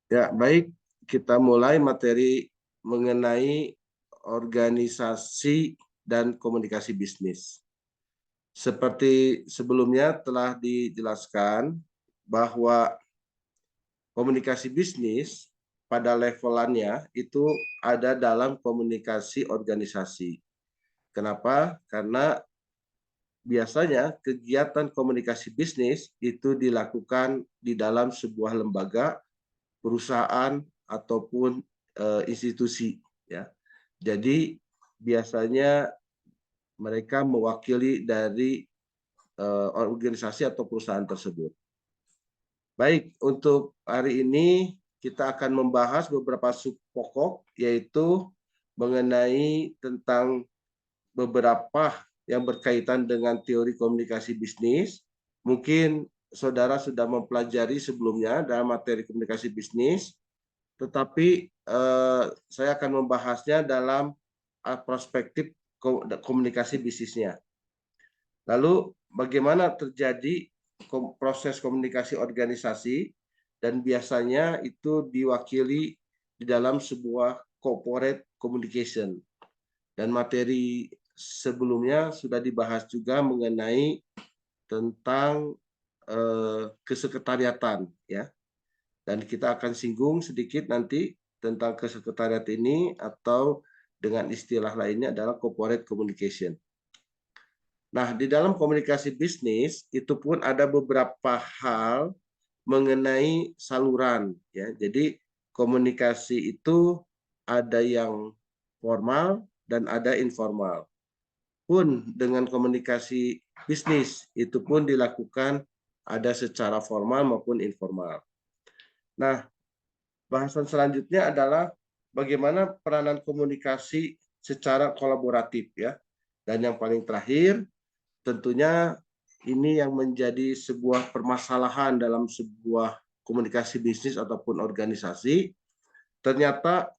Ya, baik, kita mulai materi mengenai organisasi dan komunikasi bisnis. Seperti sebelumnya telah dijelaskan bahwa komunikasi bisnis pada levelannya itu ada dalam komunikasi organisasi. Kenapa? Karena biasanya kegiatan komunikasi bisnis itu dilakukan di dalam sebuah lembaga, perusahaan ataupun institusi, ya. Jadi biasanya mereka mewakili dari organisasi atau perusahaan tersebut. Baik, untuk hari ini kita akan membahas beberapa sub pokok, yaitu mengenai tentang beberapa yang berkaitan dengan teori komunikasi bisnis. Mungkin saudara sudah mempelajari sebelumnya dalam materi komunikasi bisnis, tetapi saya akan membahasnya dalam perspektif komunikasi bisnisnya. Lalu bagaimana terjadi proses komunikasi organisasi, dan biasanya itu diwakili di dalam sebuah corporate communication. Dan materi sebelumnya sudah dibahas juga mengenai tentang kesekretariatan, ya. Dan kita akan singgung sedikit nanti tentang kesekretariat ini, atau dengan istilah lainnya adalah corporate communication. Nah, di dalam komunikasi bisnis itu pun ada beberapa hal mengenai saluran, ya. Jadi komunikasi itu ada yang formal dan ada informal. Pun dengan komunikasi bisnis itu pun dilakukan ada secara formal maupun informal. Nah, bahasan selanjutnya adalah bagaimana peranan komunikasi secara kolaboratif, ya. Dan yang paling terakhir, tentunya ini yang menjadi sebuah permasalahan dalam sebuah komunikasi bisnis ataupun organisasi. Ternyata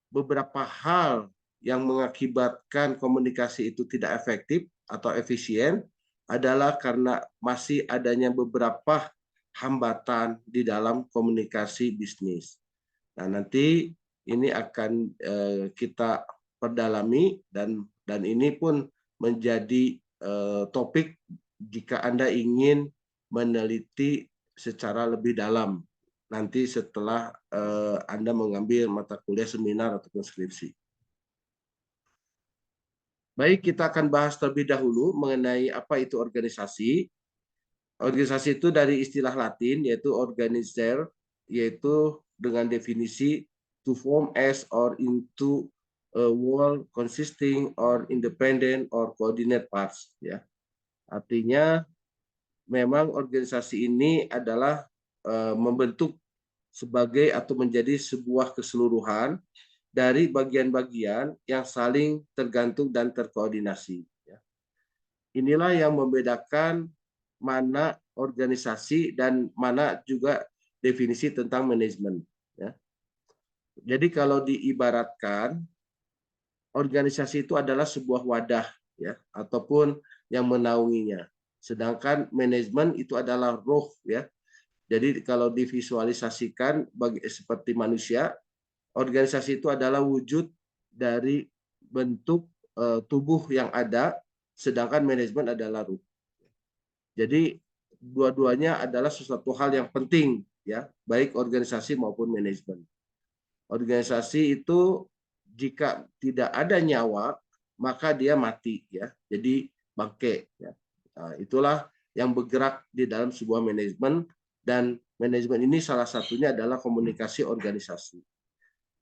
beberapa hal yang mengakibatkan komunikasi itu tidak efektif atau efisien adalah karena masih adanya beberapa hambatan di dalam komunikasi bisnis. Nah, nanti ini akan kita perdalami, dan ini pun menjadi topik jika Anda ingin meneliti secara lebih dalam nanti setelah Anda mengambil mata kuliah, seminar, ataupun skripsi. Baik, kita akan bahas terlebih dahulu mengenai apa itu organisasi. Organisasi itu dari istilah Latin, yaitu organizer, yaitu dengan definisi to form as or into a whole consisting or independent or coordinate parts, ya. Artinya memang organisasi ini adalah membentuk sebagai atau menjadi sebuah keseluruhan dari bagian-bagian yang saling tergantung dan terkoordinasi, ya. Inilah yang membedakan mana organisasi dan mana juga definisi tentang manajemen, ya. Jadi kalau diibaratkan, organisasi itu adalah sebuah wadah, ya, ataupun yang menaunginya. Sedangkan manajemen itu adalah roh, ya. Jadi kalau divisualisasikan seperti manusia, organisasi itu adalah wujud dari bentuk tubuh yang ada, sedangkan manajemen adalah ruh. Jadi dua-duanya adalah sesuatu hal yang penting, ya, baik organisasi maupun manajemen. Organisasi itu jika tidak ada nyawa, maka dia mati, ya. Jadi bangke, ya. Nah, itulah yang bergerak di dalam sebuah manajemen, dan manajemen ini salah satunya adalah komunikasi organisasi.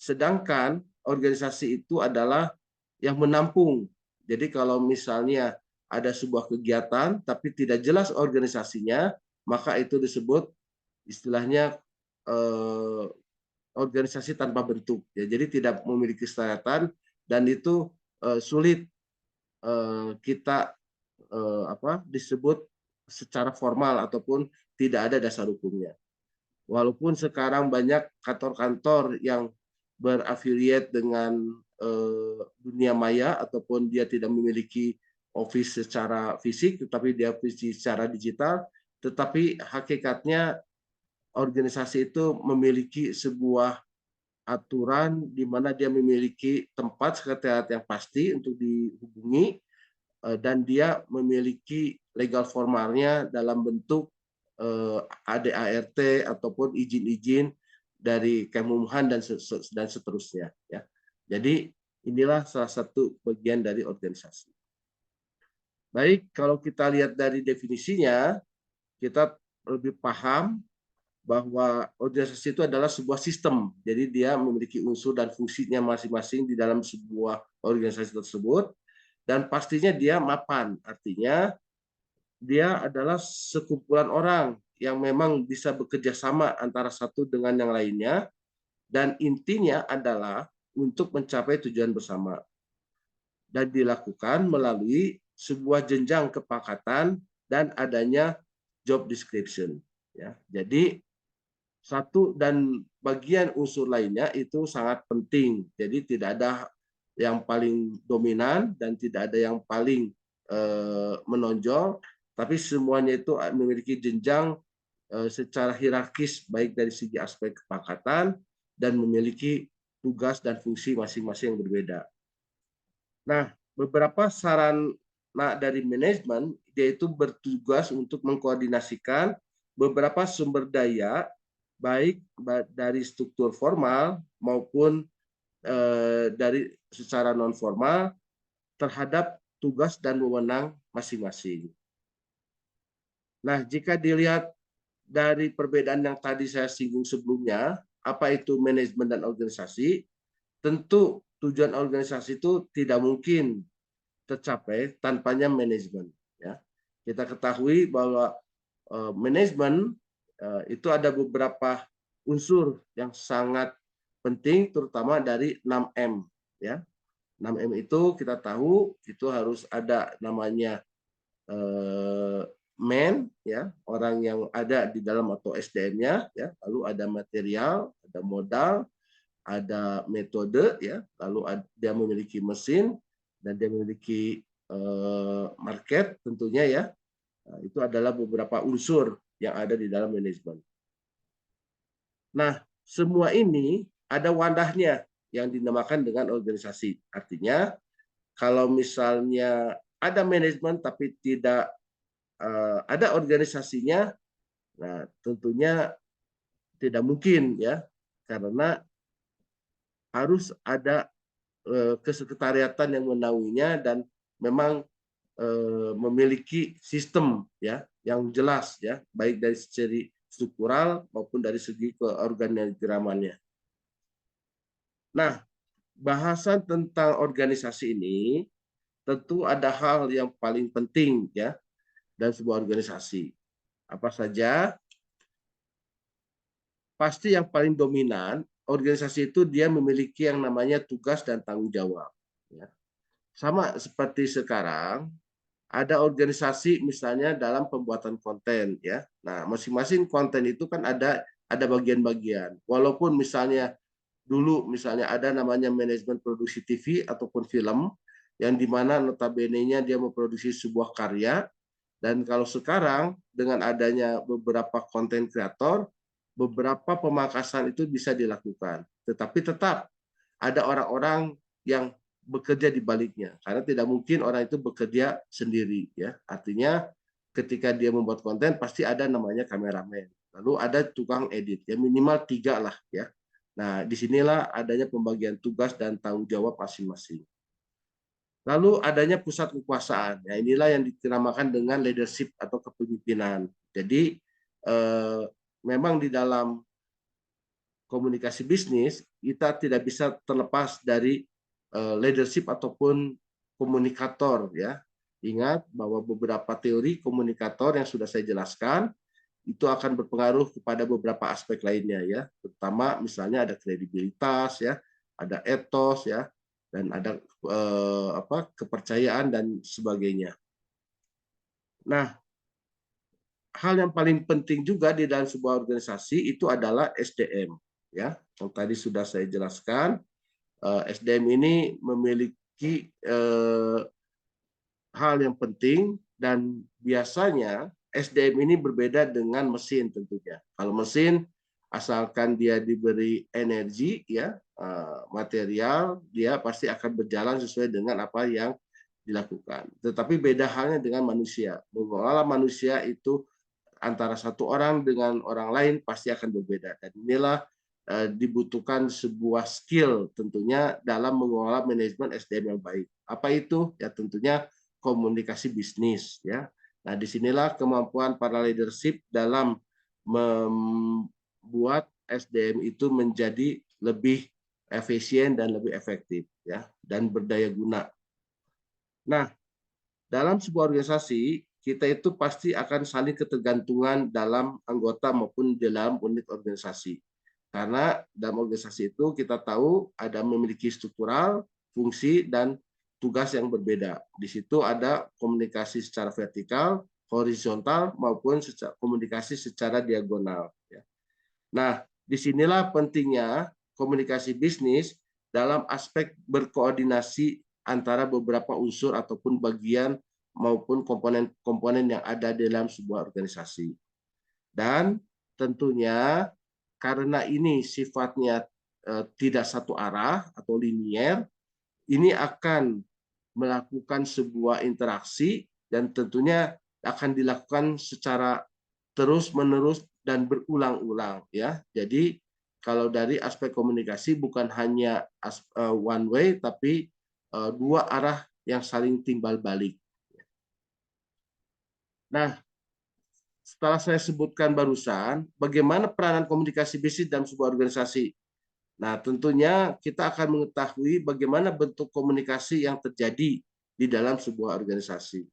Sedangkan organisasi itu adalah yang menampung. Jadi kalau misalnya ada sebuah kegiatan tapi tidak jelas organisasinya, maka itu disebut istilahnya organisasi tanpa bentuk. Ya, jadi tidak memiliki kesehatan, dan itu sulit kita disebut secara formal ataupun tidak ada dasar hukumnya. Walaupun sekarang banyak kantor-kantor yang berafiliat dengan dunia maya, ataupun dia tidak memiliki office secara fisik, tetapi dia office secara digital, tetapi hakikatnya organisasi itu memiliki sebuah aturan di mana dia memiliki tempat sekretariat yang pasti untuk dihubungi, dan dia memiliki legal formalnya dalam bentuk ADART ataupun izin-izin dari Kemenhan dan seterusnya, ya. Jadi inilah salah satu bagian dari organisasi. Baik, kalau kita lihat dari definisinya, kita lebih paham bahwa organisasi itu adalah sebuah sistem. Jadi dia memiliki unsur dan fungsinya masing-masing di dalam sebuah organisasi tersebut, dan pastinya dia mapan. Artinya dia adalah sekumpulan orang yang memang bisa bekerja sama antara satu dengan yang lainnya, dan intinya adalah untuk mencapai tujuan bersama, dan dilakukan melalui sebuah jenjang kepakatan dan adanya job description. Ya, jadi satu dan bagian unsur lainnya itu sangat penting. Jadi tidak ada yang paling dominan dan tidak ada yang paling menonjol, tapi semuanya itu memiliki jenjang secara hierarkis, baik dari segi aspek kepakatan dan memiliki tugas dan fungsi masing-masing yang berbeda. Nah, beberapa saran dari manajemen, yaitu bertugas untuk mengkoordinasikan beberapa sumber daya, baik dari struktur formal maupun dari secara non formal terhadap tugas dan wewenang masing-masing. Nah, jika dilihat dari perbedaan yang tadi saya singgung sebelumnya, apa itu manajemen dan organisasi, tentu tujuan organisasi itu tidak mungkin tercapai tanpanya manajemen. Ya, kita ketahui bahwa manajemen itu ada beberapa unsur yang sangat penting, terutama dari 6M. Ya, 6M itu kita tahu itu harus ada namanya man, ya, orang yang ada di dalam atau SDM-nya, ya, lalu ada material, ada modal, ada metode, ya, lalu dia memiliki mesin dan dia memiliki market tentunya, ya. Nah, itu adalah beberapa unsur yang ada di dalam manajemen. Nah, semua ini ada wadahnya yang dinamakan dengan organisasi. Artinya kalau misalnya ada manajemen tapi tidak ada organisasinya, nah tentunya tidak mungkin, ya, karena harus ada kesekretariatan yang menaunginya dan memang memiliki sistem, ya, yang jelas, ya, baik dari segi struktural maupun dari segi keorganigramannya. Nah, bahasan tentang organisasi ini tentu ada hal yang paling penting, ya, dan sebuah organisasi. Apa saja? Pasti yang paling dominan, organisasi itu dia memiliki yang namanya tugas dan tanggung jawab. Ya. Sama seperti sekarang, ada organisasi misalnya dalam pembuatan konten, ya. Nah, masing-masing konten itu kan ada bagian-bagian. Walaupun misalnya dulu misalnya ada namanya manajemen produksi TV ataupun film, yang dimana notabene-nya dia memproduksi sebuah karya, dan kalau sekarang dengan adanya beberapa konten kreator, beberapa pemangkasan itu bisa dilakukan. Tetapi tetap ada orang-orang yang bekerja di baliknya, karena tidak mungkin orang itu bekerja sendiri, ya. Artinya ketika dia membuat konten pasti ada namanya kameramen, lalu ada tukang edit, ya, minimal 3 lah, ya. Nah, disinilah adanya pembagian tugas dan tanggung jawab masing-masing. Lalu adanya pusat kekuasaan. Ya, inilah yang dinamakan dengan leadership atau kepemimpinan. Jadi memang di dalam komunikasi bisnis kita tidak bisa terlepas dari leadership ataupun komunikator, ya. Ingat bahwa beberapa teori komunikator yang sudah saya jelaskan itu akan berpengaruh kepada beberapa aspek lainnya, ya. Terutama misalnya ada kredibilitas, ya, ada etos, ya, dan ada kepercayaan dan sebagainya. Nah, hal yang paling penting juga di dalam sebuah organisasi itu adalah SDM, ya, yang tadi sudah saya jelaskan. SDM ini memiliki hal yang penting dan biasanya SDM ini berbeda dengan mesin tentunya. Kalau mesin, asalkan dia diberi energi, ya material, dia pasti akan berjalan sesuai dengan apa yang dilakukan. Tetapi beda halnya dengan manusia. Mengelola manusia itu antara satu orang dengan orang lain pasti akan berbeda. Dan inilah dibutuhkan sebuah skill tentunya dalam mengelola manajemen SDM yang baik. Apa itu? Ya tentunya komunikasi bisnis, ya. Nah, disinilah kemampuan para leadership dalam membuat SDM itu menjadi lebih efisien dan lebih efektif, ya, dan berdaya guna. Nah, dalam sebuah organisasi, kita itu pasti akan saling ketergantungan dalam anggota maupun dalam unit organisasi. Karena dalam organisasi itu kita tahu ada memiliki struktural, fungsi, dan tugas yang berbeda. Di situ ada komunikasi secara vertikal, horizontal, maupun komunikasi secara diagonal. Nah, disinilah pentingnya komunikasi bisnis dalam aspek berkoordinasi antara beberapa unsur ataupun bagian maupun komponen-komponen yang ada dalam sebuah organisasi. Dan tentunya karena ini sifatnya tidak satu arah atau linier, ini akan melakukan sebuah interaksi dan tentunya akan dilakukan secara terus-menerus dan berulang-ulang, ya. Jadi kalau dari aspek komunikasi bukan hanya one way tapi dua arah yang saling timbal balik. Nah, setelah saya sebutkan barusan, bagaimana peranan komunikasi bisnis dalam sebuah organisasi. Nah, tentunya kita akan mengetahui bagaimana bentuk komunikasi yang terjadi di dalam sebuah organisasi.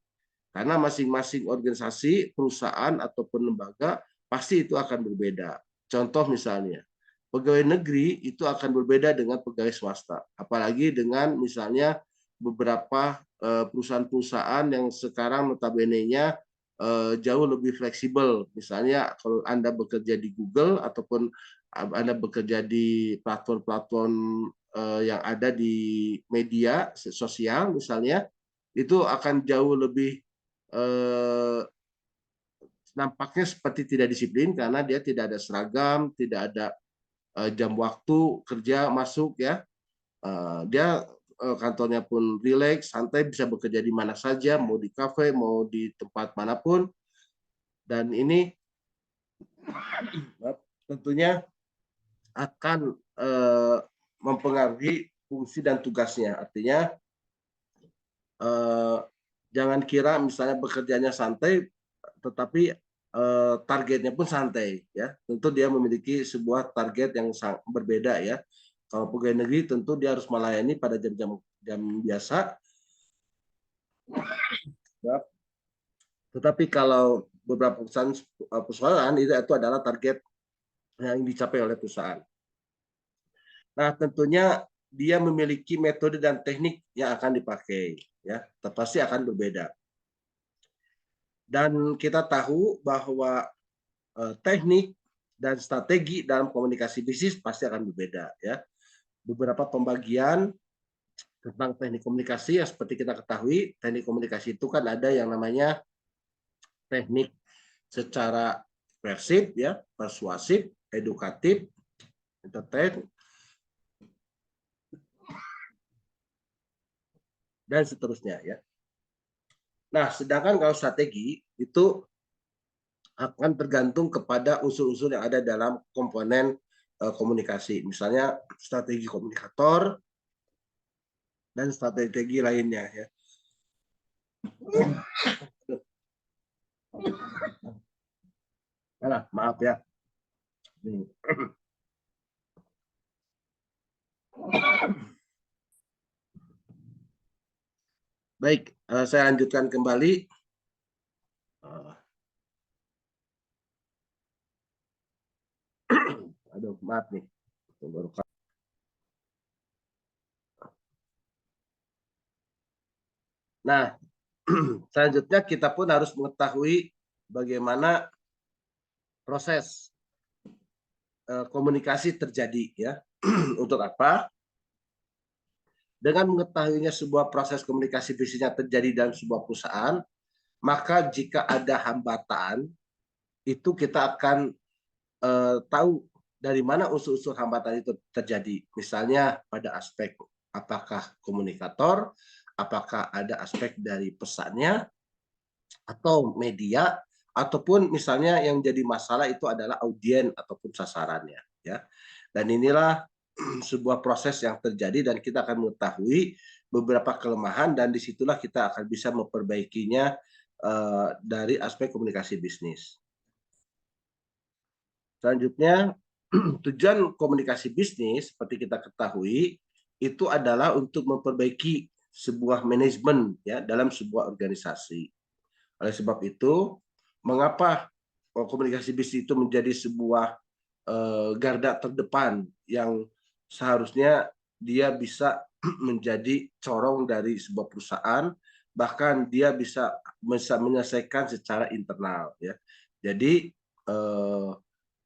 Karena masing-masing organisasi, perusahaan, ataupun lembaga pasti itu akan berbeda. Contoh misalnya, pegawai negeri itu akan berbeda dengan pegawai swasta. Apalagi dengan misalnya beberapa perusahaan-perusahaan yang sekarang notabene-nya jauh lebih fleksibel. Misalnya kalau Anda bekerja di Google ataupun Anda bekerja di platform-platform yang ada di media sosial misalnya, itu akan jauh lebih nampaknya seperti tidak disiplin karena dia tidak ada seragam, tidak ada jam waktu kerja masuk, ya. Dia kantornya pun rileks, santai, bisa bekerja di mana saja, mau di kafe, mau di tempat manapun. Dan ini tentunya akan mempengaruhi fungsi dan tugasnya. Artinya jangan kira misalnya bekerjanya santai, tetapi targetnya pun santai, ya. Tentu dia memiliki sebuah target yang berbeda, ya. Kalau pegawai negeri tentu dia harus melayani pada jam-jam biasa. Ya. Tetapi kalau beberapa perusahaan itu adalah target yang dicapai oleh perusahaan. Nah, tentunya dia memiliki metode dan teknik yang akan dipakai, ya. Pasti akan berbeda. Dan kita tahu bahwa teknik dan strategi dalam komunikasi bisnis pasti akan berbeda, ya. Beberapa pembagian tentang teknik komunikasi yang seperti kita ketahui, teknik komunikasi itu kan ada yang namanya teknik secara persif, ya, persuasif, edukatif, entertain, dan seterusnya, ya. Nah, sedangkan kalau strategi itu akan tergantung kepada unsur-unsur yang ada dalam komponen komunikasi. Misalnya strategi komunikator dan strategi lainnya, ya. Nah, maaf ya. Baik, saya lanjutkan kembali. Aduh, maaf nih. Nah, selanjutnya kita pun harus mengetahui bagaimana proses komunikasi terjadi, ya. Untuk apa? Dengan mengetahuinya sebuah proses komunikasi bisnisnya terjadi dalam sebuah perusahaan, maka jika ada hambatan itu kita akan tahu dari mana unsur-unsur hambatan itu terjadi. Misalnya pada aspek apakah komunikator, apakah ada aspek dari pesannya atau media, ataupun misalnya yang jadi masalah itu adalah audien ataupun sasarannya, ya. Dan inilah sebuah proses yang terjadi dan kita akan mengetahui beberapa kelemahan dan disitulah kita akan bisa memperbaikinya dari aspek komunikasi bisnis. Selanjutnya, tujuan komunikasi bisnis seperti kita ketahui itu adalah untuk memperbaiki sebuah manajemen ya dalam sebuah organisasi. Oleh sebab itu, mengapa komunikasi bisnis itu menjadi sebuah garda terdepan yang seharusnya dia bisa menjadi corong dari sebuah perusahaan, bahkan dia bisa menyelesaikan secara internal ya. Jadi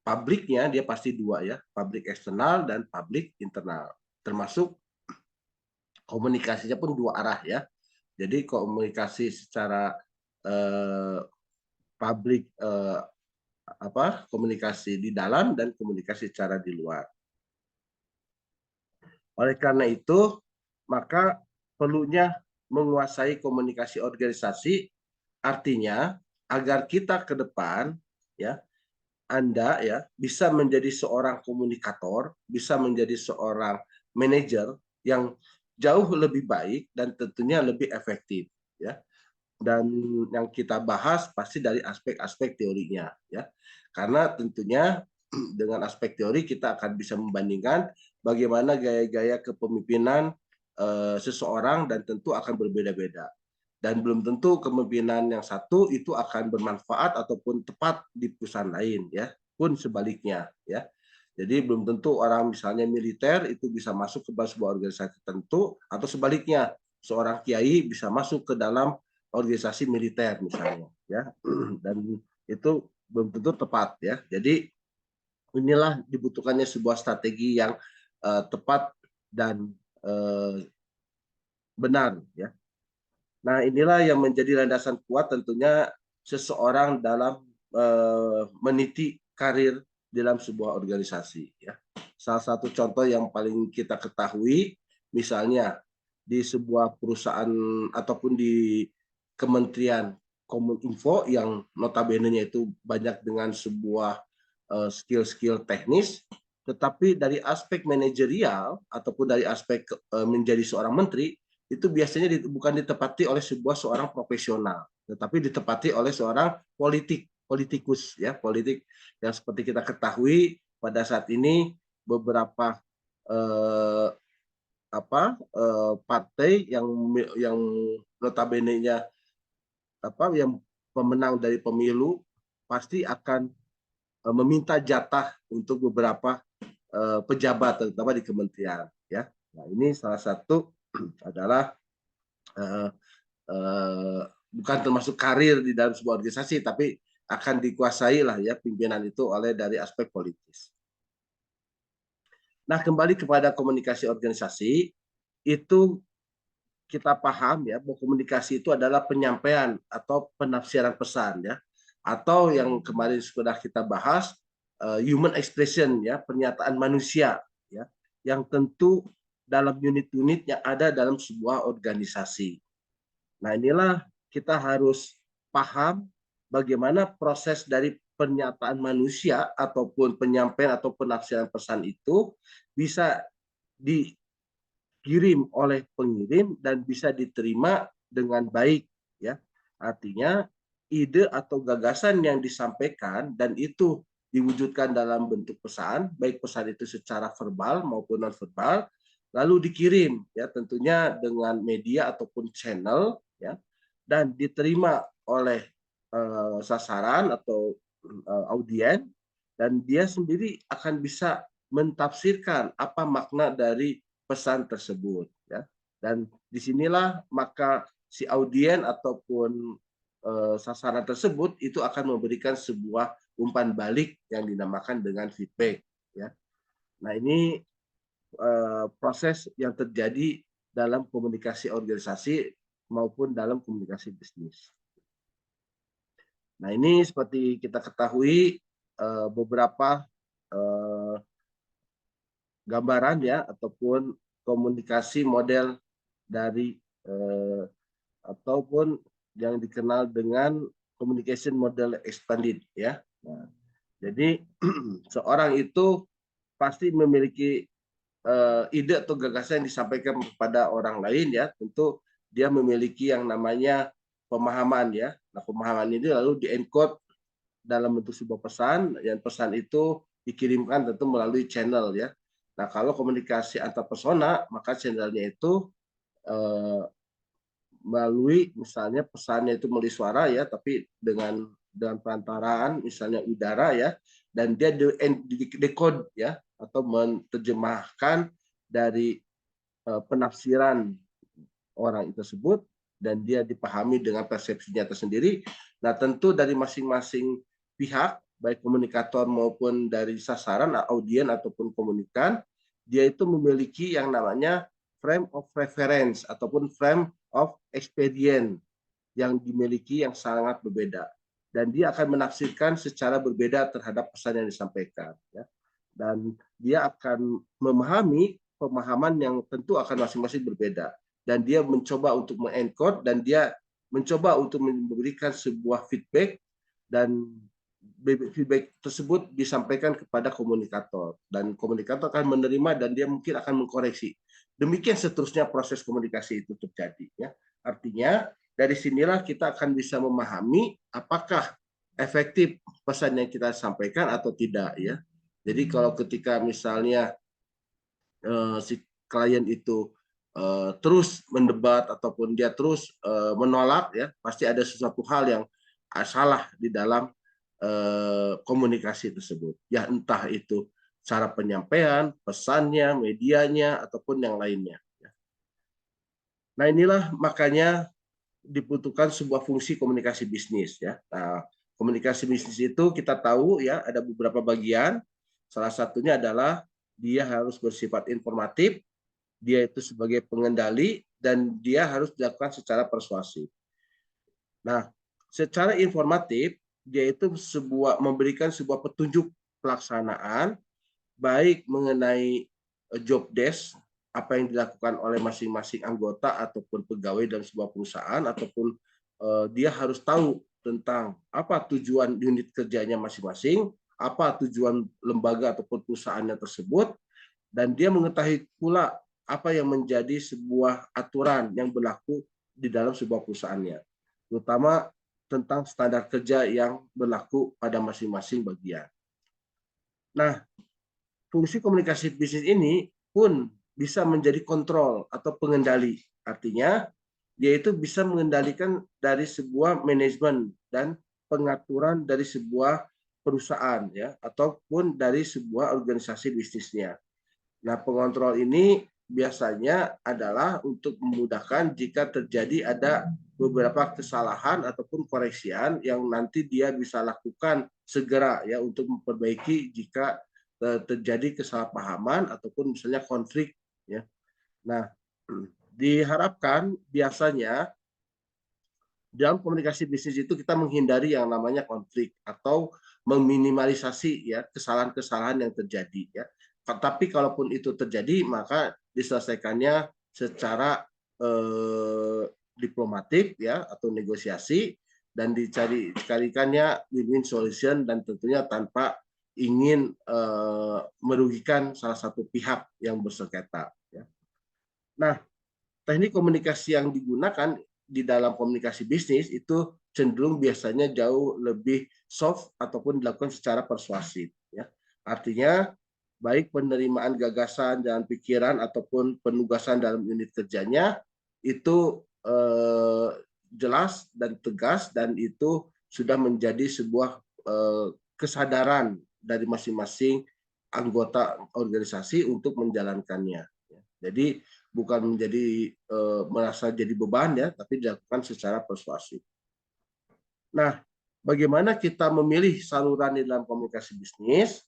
pabriknya dia pasti dua ya, pabrik eksternal dan pabrik internal. Termasuk komunikasinya pun dua arah ya. Jadi komunikasi secara publik komunikasi di dalam dan komunikasi secara di luar. Oleh karena itu, maka perlunya menguasai komunikasi organisasi, artinya agar kita ke depan ya Anda ya bisa menjadi seorang komunikator, bisa menjadi seorang manajer yang jauh lebih baik dan tentunya lebih efektif ya. Dan yang kita bahas pasti dari aspek-aspek teorinya ya. Karena tentunya dengan aspek teori kita akan bisa membandingkan bagaimana gaya-gaya kepemimpinan seseorang dan tentu akan berbeda-beda. Dan belum tentu kepemimpinan yang satu itu akan bermanfaat ataupun tepat di perusahaan lain ya, pun sebaliknya ya. Jadi belum tentu orang misalnya militer itu bisa masuk ke sebuah organisasi tertentu atau sebaliknya seorang kiai bisa masuk ke dalam organisasi militer misalnya ya. Dan itu belum tentu tepat ya. Jadi inilah dibutuhkannya sebuah strategi yang tepat dan benar ya. Nah, inilah yang menjadi landasan kuat tentunya seseorang dalam meniti karir dalam sebuah organisasi ya. Salah satu contoh yang paling kita ketahui misalnya di sebuah perusahaan ataupun di Kementerian Kominfo yang notabene-nya itu banyak dengan sebuah skill-skill teknis, tetapi dari aspek manajerial ataupun dari aspek menjadi seorang menteri itu biasanya bukan ditepati oleh seorang profesional, tetapi ditepati oleh seorang politikus ya, politik yang seperti kita ketahui pada saat ini beberapa eh, partai yang notabene-nya yang pemenang dari pemilu pasti akan meminta jatah untuk beberapa pejabat terutama di kementerian ya. Nah, ini salah satu adalah uh, uh, bukan termasuk karir di dalam sebuah organisasi tapi akan dikuasai lah ya pimpinan itu oleh dari aspek politis. Nah, kembali kepada komunikasi organisasi itu kita paham ya bahwa komunikasi itu adalah penyampaian atau penafsiran pesan ya, atau yang kemarin sudah kita bahas human expression ya, pernyataan manusia ya, yang tentu dalam unit-unit yang ada dalam sebuah organisasi. Nah, inilah kita harus paham bagaimana proses dari pernyataan manusia ataupun penyampaian atau penafsiran pesan itu bisa di kirim oleh pengirim dan bisa diterima dengan baik ya. Artinya ide atau gagasan yang disampaikan dan itu diwujudkan dalam bentuk pesan, baik pesan itu secara verbal maupun non verbal, lalu dikirim ya tentunya dengan media ataupun channel ya dan diterima oleh sasaran atau audien dan dia sendiri akan bisa mentafsirkan apa makna dari pesan tersebut ya. Dan disinilah maka si audien ataupun sasaran tersebut itu akan memberikan sebuah umpan balik yang dinamakan dengan feedback ya. Nah, ini proses yang terjadi dalam komunikasi organisasi maupun dalam komunikasi bisnis. Nah, ini seperti kita ketahui beberapa gambaran ya ataupun komunikasi model dari ataupun yang dikenal dengan communication model expanded ya. Nah, jadi seorang itu pasti memiliki ide atau gagasan yang disampaikan kepada orang lain ya, tentu dia memiliki yang namanya pemahaman ya. Nah, pemahaman ini lalu di-encode dalam bentuk sebuah pesan, yang pesan itu dikirimkan tentu melalui channel ya. Nah, kalau komunikasi antar persona, maka channelnya itu eh, melalui misalnya pesannya itu melalui suara ya, tapi dengan perantaraan misalnya udara ya, dan dia decode ya atau menerjemahkan dari penafsiran orang tersebut dan dia dipahami dengan persepsinya tersendiri. Nah, tentu dari masing-masing pihak, baik komunikator maupun dari sasaran, audien ataupun komunikan, dia itu memiliki yang namanya frame of reference ataupun frame of experience yang dimiliki yang sangat berbeda. Dan dia akan menafsirkan secara berbeda terhadap pesan yang disampaikan. Ya. Dan dia akan memahami pemahaman yang tentu akan masing-masing berbeda. Dan dia mencoba untuk mengencode dan dia mencoba untuk memberikan sebuah feedback dan feedback tersebut disampaikan kepada komunikator dan komunikator akan menerima dan dia mungkin akan mengkoreksi. Demikian seterusnya proses komunikasi itu terjadi ya. Artinya dari sinilah kita akan bisa memahami apakah efektif pesan yang kita sampaikan atau tidak ya. Jadi kalau ketika misalnya si klien itu terus mendebat ataupun dia terus menolak ya, pasti ada sesuatu hal yang salah di dalam komunikasi tersebut. Ya entah itu cara penyampaian, pesannya, medianya ataupun yang lainnya. Nah, inilah makanya dibutuhkan sebuah fungsi komunikasi bisnis ya. Nah, komunikasi bisnis itu kita tahu ya ada beberapa bagian. Salah satunya adalah dia harus bersifat informatif, dia itu sebagai pengendali dan dia harus dilakukan secara persuasif. Nah, secara informatif dia itu memberikan sebuah petunjuk pelaksanaan baik mengenai job desk apa yang dilakukan oleh masing-masing anggota ataupun pegawai dalam sebuah perusahaan ataupun dia harus tahu tentang apa tujuan unit kerjanya masing-masing, apa tujuan lembaga ataupun perusahaannya tersebut, dan dia mengetahui pula apa yang menjadi sebuah aturan yang berlaku di dalam sebuah perusahaannya, terutama tentang standar kerja yang berlaku pada masing-masing bagian. Nah, fungsi komunikasi bisnis ini pun bisa menjadi kontrol atau pengendali. Artinya, dia itu bisa mengendalikan dari sebuah manajemen dan pengaturan dari sebuah perusahaan ya ataupun dari sebuah organisasi bisnisnya. Nah, pengontrol ini biasanya adalah untuk memudahkan jika terjadi ada beberapa kesalahan ataupun koreksian yang nanti dia bisa lakukan segera ya untuk memperbaiki jika terjadi kesalahpahaman ataupun misalnya konflik ya. Nah, diharapkan biasanya dalam komunikasi bisnis itu kita menghindari yang namanya konflik atau meminimalisasi ya kesalahan-kesalahan yang terjadi ya. Tapi kalaupun itu terjadi maka diselesaikannya secara diplomatik ya atau negosiasi dan dicarikannya win-win solution dan tentunya tanpa ingin merugikan salah satu pihak yang bersengketa. Ya. Nah, teknik komunikasi yang digunakan di dalam komunikasi bisnis itu cenderung biasanya jauh lebih soft ataupun dilakukan secara persuasif. Ya. Artinya baik penerimaan gagasan dan pikiran ataupun penugasan dalam unit kerjanya itu jelas dan tegas dan itu sudah menjadi sebuah kesadaran dari masing-masing anggota organisasi untuk menjalankannya. Jadi bukan menjadi merasa jadi beban ya, tapi dilakukan secara persuasif. Nah, bagaimana kita memilih saluran di dalam komunikasi bisnis?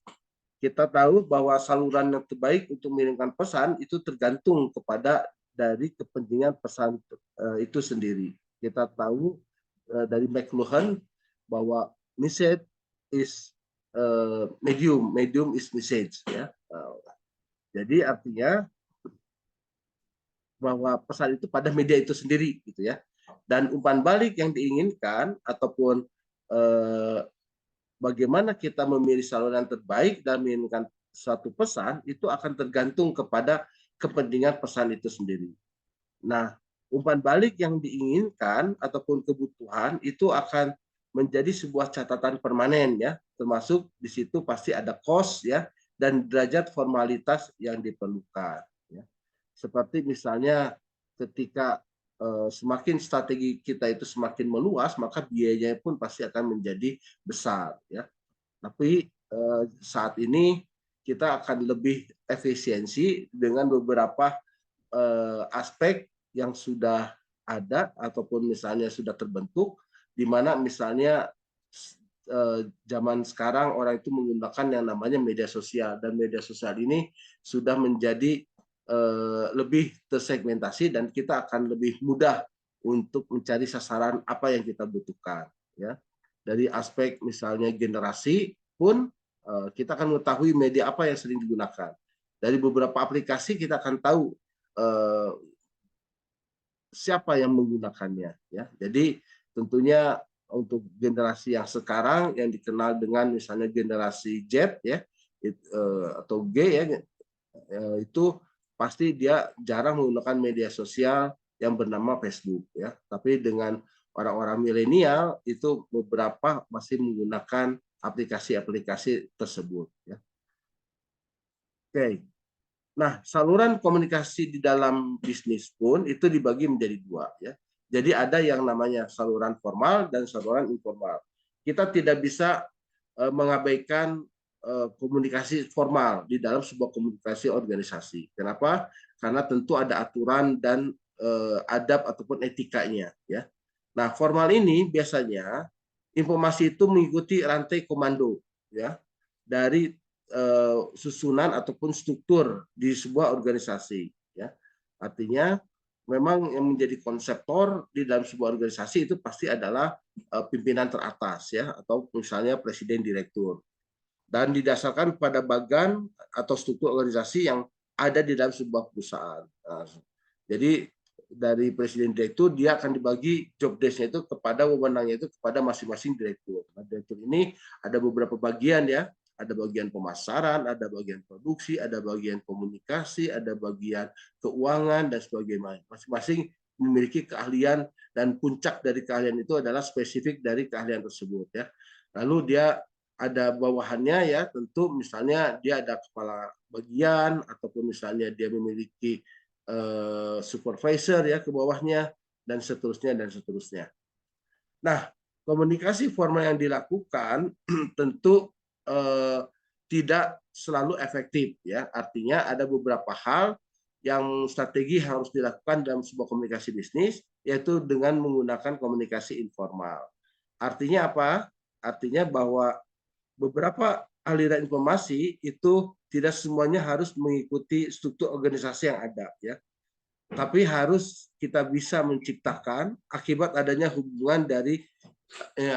Kita tahu bahwa saluran yang terbaik untuk mengirimkan pesan itu tergantung kepada dari kepentingan pesan itu sendiri. Kita tahu dari McLuhan bahwa message is medium is message ya. Jadi artinya bahwa pesan itu pada media itu sendiri gitu ya. Dan umpan balik yang diinginkan ataupun bagaimana kita memilih saluran terbaik dan mengirimkan suatu pesan itu akan tergantung kepada kepentingan pesan itu sendiri. Nah, umpan balik yang diinginkan ataupun kebutuhan itu akan menjadi sebuah catatan permanen ya, termasuk di situ pasti ada cost ya dan derajat formalitas yang diperlukan. Ya. Seperti misalnya ketika semakin strategi kita itu semakin meluas, maka biayanya pun pasti akan menjadi besar ya. Tapi saat ini kita akan lebih efisiensi dengan beberapa aspek yang sudah ada ataupun misalnya sudah terbentuk, di mana misalnya zaman sekarang orang itu menggunakan yang namanya media sosial, dan media sosial ini sudah menjadi lebih tersegmentasi dan kita akan lebih mudah untuk mencari sasaran apa yang kita butuhkan ya. Dari aspek misalnya generasi pun kita akan mengetahui media apa yang sering digunakan. Dari beberapa aplikasi kita akan tahu siapa yang menggunakannya ya. Jadi tentunya untuk generasi yang sekarang yang dikenal dengan misalnya generasi Z ya atau G ya itu pasti dia jarang menggunakan media sosial yang bernama Facebook ya. Tapi dengan orang-orang milenial itu beberapa masih menggunakan aplikasi-aplikasi tersebut ya. Oke. Nah, saluran komunikasi di dalam bisnis pun itu dibagi menjadi dua ya. Jadi ada yang namanya saluran formal dan saluran informal. Kita tidak bisa mengabaikan komunikasi formal di dalam sebuah komunikasi organisasi. Kenapa? Karena tentu ada aturan dan adab ataupun etikanya ya. Nah, formal ini biasanya informasi itu mengikuti rantai komando ya dari susunan ataupun struktur di sebuah organisasi ya. Artinya memang yang menjadi konseptor di dalam sebuah organisasi itu pasti adalah pimpinan teratas ya atau misalnya presiden direktur dan didasarkan pada bagan atau struktur organisasi yang ada di dalam sebuah perusahaan. Nah, jadi dari presiden direktur dia akan dibagi job desk-nya itu kepada wewenangnya itu kepada masing-masing direktur. Nah, direktur ini ada beberapa bagian ya, ada bagian pemasaran, ada bagian produksi, ada bagian komunikasi, ada bagian keuangan dan sebagainya. Masing-masing memiliki keahlian dan puncak dari keahlian itu adalah spesifik dari keahlian tersebut ya. Lalu dia ada bawahannya ya, tentu misalnya dia ada kepala bagian ataupun misalnya dia memiliki supervisor ya ke bawahnya dan seterusnya dan seterusnya. Nah, komunikasi formal yang dilakukan tentu tidak selalu efektif ya. Artinya ada beberapa hal yang strategi harus dilakukan dalam sebuah komunikasi bisnis yaitu dengan menggunakan komunikasi informal. Artinya apa? Artinya bahwa beberapa aliran informasi itu tidak semuanya harus mengikuti struktur organisasi yang ada ya. Tapi harus kita bisa menciptakan akibat adanya hubungan dari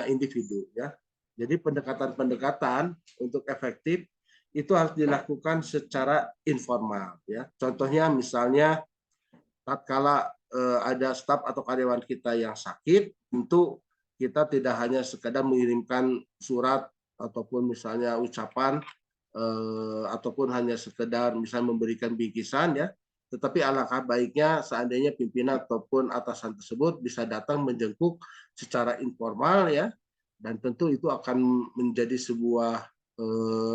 individu ya. Jadi pendekatan-pendekatan untuk efektif itu harus dilakukan secara informal ya. Contohnya misalnya tatkala ada staf atau karyawan kita yang sakit, tentu kita tidak hanya sekedar mengirimkan surat ataupun misalnya ucapan ataupun hanya sekedar misalnya memberikan bingkisan ya, tetapi alangkah baiknya seandainya pimpinan ataupun atasan tersebut bisa datang menjenguk secara informal ya, dan tentu itu akan menjadi sebuah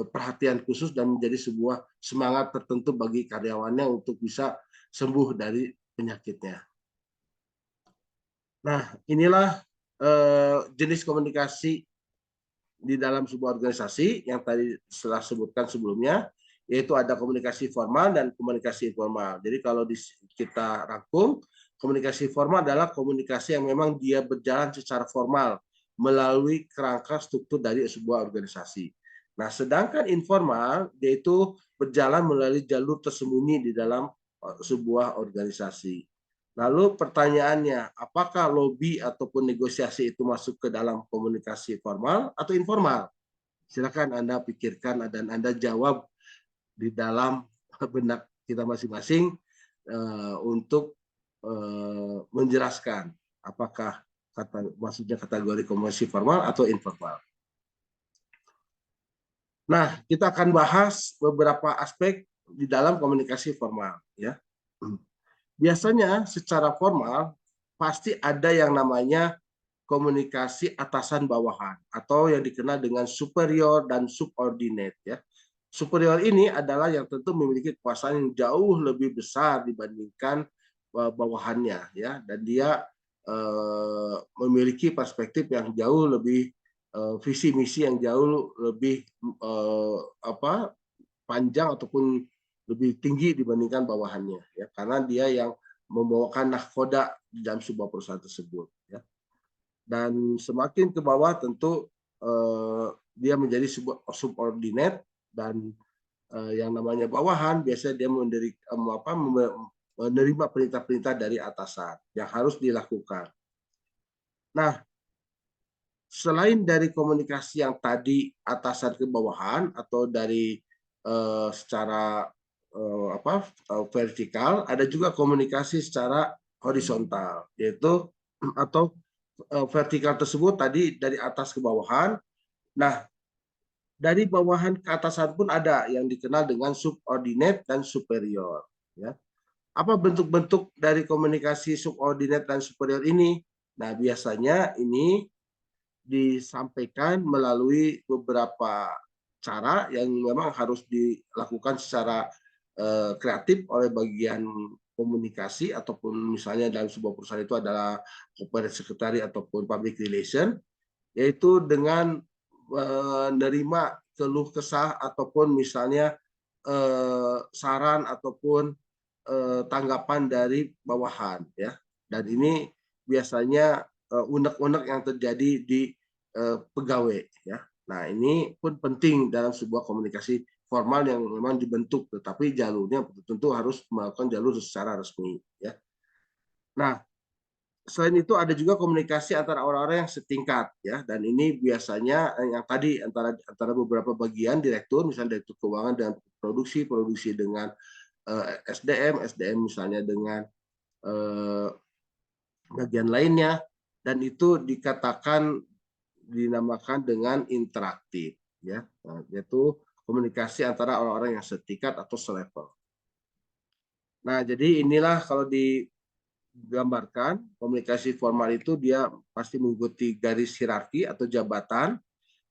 perhatian khusus dan menjadi sebuah semangat tertentu bagi karyawannya untuk bisa sembuh dari penyakitnya. Nah, inilah jenis komunikasi di dalam sebuah organisasi yang tadi setelah sebutkan sebelumnya, yaitu ada komunikasi formal dan komunikasi informal. Jadi kalau kita rangkum, komunikasi formal adalah komunikasi yang memang dia berjalan secara formal melalui kerangka struktur dari sebuah organisasi. Nah, sedangkan informal yaitu berjalan melalui jalur tersembunyi di dalam sebuah organisasi. Lalu pertanyaannya, apakah lobby ataupun negosiasi itu masuk ke dalam komunikasi formal atau informal? Silakan Anda pikirkan dan Anda jawab di dalam benak kita masing-masing untuk menjelaskan apakah maksudnya kategori komunikasi formal atau informal. Nah, kita akan bahas beberapa aspek di dalam komunikasi formal, ya. Biasanya secara formal pasti ada yang namanya komunikasi atasan bawahan atau yang dikenal dengan superior dan subordinate, ya. Superior ini adalah yang tentu memiliki kekuasaan yang jauh lebih besar dibandingkan bawahannya, ya, dan dia memiliki perspektif yang jauh lebih visi misi yang jauh lebih panjang ataupun lebih tinggi dibandingkan bawahannya, ya, karena dia yang membawakan nahkoda di dalam sebuah perusahaan tersebut, ya. Dan semakin ke bawah tentu dia menjadi sebuah subordinate, dan yang namanya bawahan biasanya dia menerima perintah-perintah dari atasan yang harus dilakukan. Nah, selain dari komunikasi yang tadi atasan ke bawahan atau dari secara vertikal, ada juga komunikasi secara horizontal, yaitu atau vertikal tersebut tadi dari atas ke bawahan. Nah, dari bawahan ke atasan pun ada yang dikenal dengan subordinate dan superior, ya. Apa bentuk-bentuk dari komunikasi subordinate dan superior ini? Nah, biasanya ini disampaikan melalui beberapa cara yang memang harus dilakukan secara kreatif oleh bagian komunikasi, ataupun misalnya dalam sebuah perusahaan itu adalah corporate secretary ataupun public relation, yaitu dengan menerima keluh kesah ataupun misalnya saran ataupun tanggapan dari bawahan, ya. Dan ini biasanya unek-unek yang terjadi di pegawai, ya. Nah, ini pun penting dalam sebuah komunikasi formal yang memang dibentuk, tetapi jalurnya tentu harus melakukan jalur secara resmi, ya. Nah, selain itu ada juga komunikasi antara orang-orang yang setingkat, ya, dan ini biasanya yang tadi antara beberapa bagian direktur, misalnya direktur keuangan dan produksi, produksi dengan SDM, SDM misalnya dengan bagian lainnya, dan itu dikatakan dinamakan dengan interaktif, ya, yaitu komunikasi antara orang-orang yang setingkat atau selevel. Nah, jadi inilah kalau digambarkan komunikasi formal itu dia pasti mengikuti garis hierarki atau jabatan,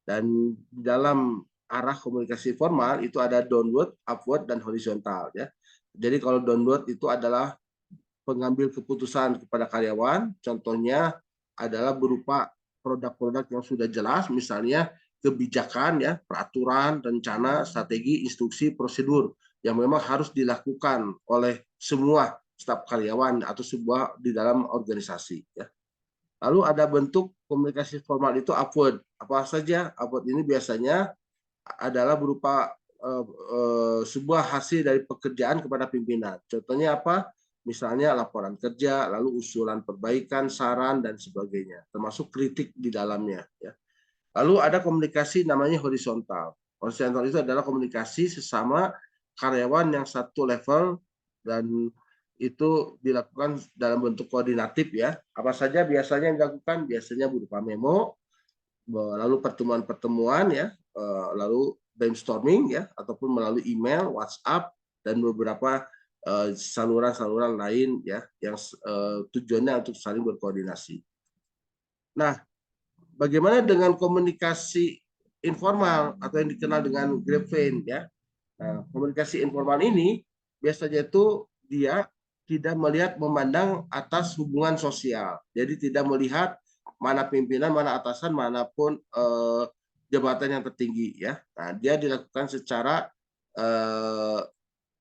dan dalam arah komunikasi formal itu ada downward, upward, dan horizontal, ya. Jadi kalau downward itu adalah pengambil keputusan kepada karyawan, contohnya adalah berupa produk-produk yang sudah jelas, misalnya kebijakan, ya, peraturan, rencana, strategi, instruksi, prosedur yang memang harus dilakukan oleh semua staf karyawan atau sebuah di dalam organisasi, ya. Lalu ada bentuk komunikasi formal itu upward. Apa saja upward ini? Biasanya adalah berupa sebuah hasil dari pekerjaan kepada pimpinan. Contohnya apa? Misalnya laporan kerja, lalu usulan perbaikan, saran, dan sebagainya, termasuk kritik di dalamnya, ya. Lalu ada komunikasi namanya horizontal. Horizontal itu adalah komunikasi sesama karyawan yang satu level, dan itu dilakukan dalam bentuk koordinatif, ya. Apa saja biasanya yang dilakukan? Biasanya berupa memo, lalu pertemuan-pertemuan, ya, lalu brainstorming, ya, ataupun melalui email, WhatsApp, dan beberapa saluran-saluran lain, ya, yang tujuannya untuk saling berkoordinasi. Nah, bagaimana dengan komunikasi informal atau yang dikenal dengan grapevine, ya? Nah, komunikasi informal ini biasanya itu dia tidak melihat memandang atas hubungan sosial. Jadi tidak melihat mana pimpinan, mana atasan, manapun jabatan yang tertinggi, ya. Nah, dia dilakukan secara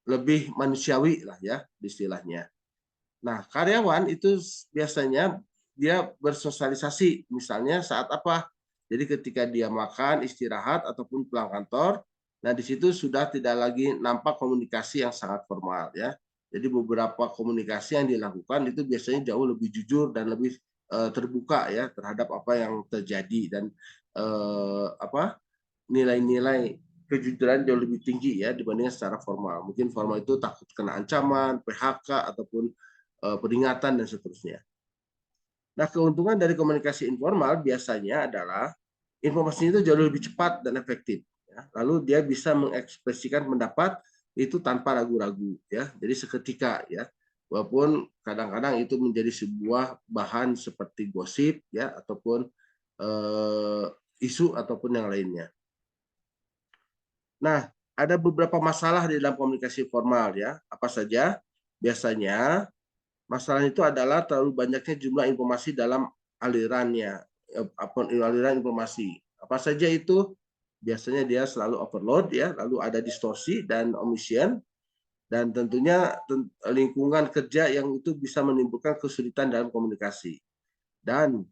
lebih manusiawi lah, ya, istilahnya. Nah, karyawan itu biasanya dia bersosialisasi, misalnya saat apa? Jadi ketika dia makan, istirahat, ataupun pulang kantor, nah di situ sudah tidak lagi nampak komunikasi yang sangat formal, ya. Jadi beberapa komunikasi yang dilakukan itu biasanya jauh lebih jujur dan lebih terbuka ya terhadap apa yang terjadi, dan nilai-nilai kejujuran jauh lebih tinggi ya dibandingkan secara formal. Mungkin formal itu takut kena ancaman, PHK ataupun peringatan dan seterusnya. Nah, keuntungan dari komunikasi informal biasanya adalah informasi itu jauh lebih cepat dan efektif. Ya. Lalu dia bisa mengekspresikan pendapat itu tanpa ragu-ragu, ya. Jadi seketika, ya. Walaupun kadang-kadang itu menjadi sebuah bahan seperti gosip, ya, ataupun isu ataupun yang lainnya. Nah, ada beberapa masalah di dalam komunikasi formal, ya. Apa saja? Biasanya masalah itu adalah terlalu banyaknya jumlah informasi dalam alirannya, aliran informasi. Apa saja itu? Biasanya dia selalu overload, ya, lalu ada distorsi dan omission, dan tentunya lingkungan kerja yang itu bisa menimbulkan kesulitan dalam komunikasi. Dan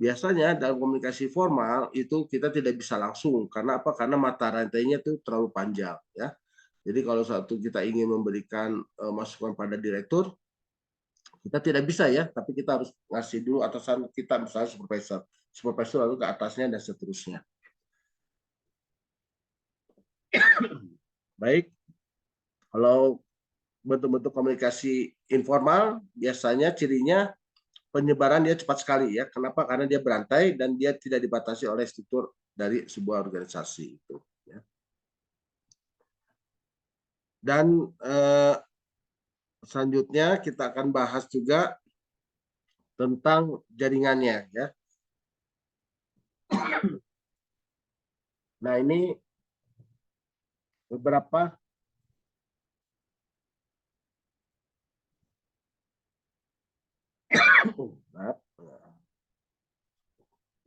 biasanya dalam komunikasi formal itu kita tidak bisa langsung, karena apa? Karena mata rantainya itu terlalu panjang, ya. Jadi kalau satu kita ingin memberikan masukan pada direktur, kita tidak bisa ya, tapi kita harus ngasih dulu atasan kita, misalnya supervisor, supervisor lalu ke atasnya dan seterusnya. Baik, kalau bentuk-bentuk komunikasi informal biasanya cirinya penyebaran dia cepat sekali ya. Kenapa? Karena dia berantai dan dia tidak dibatasi oleh struktur dari sebuah organisasi itu. Ya. Dan selanjutnya kita akan bahas juga tentang jaringannya ya. Nah, ini beberapa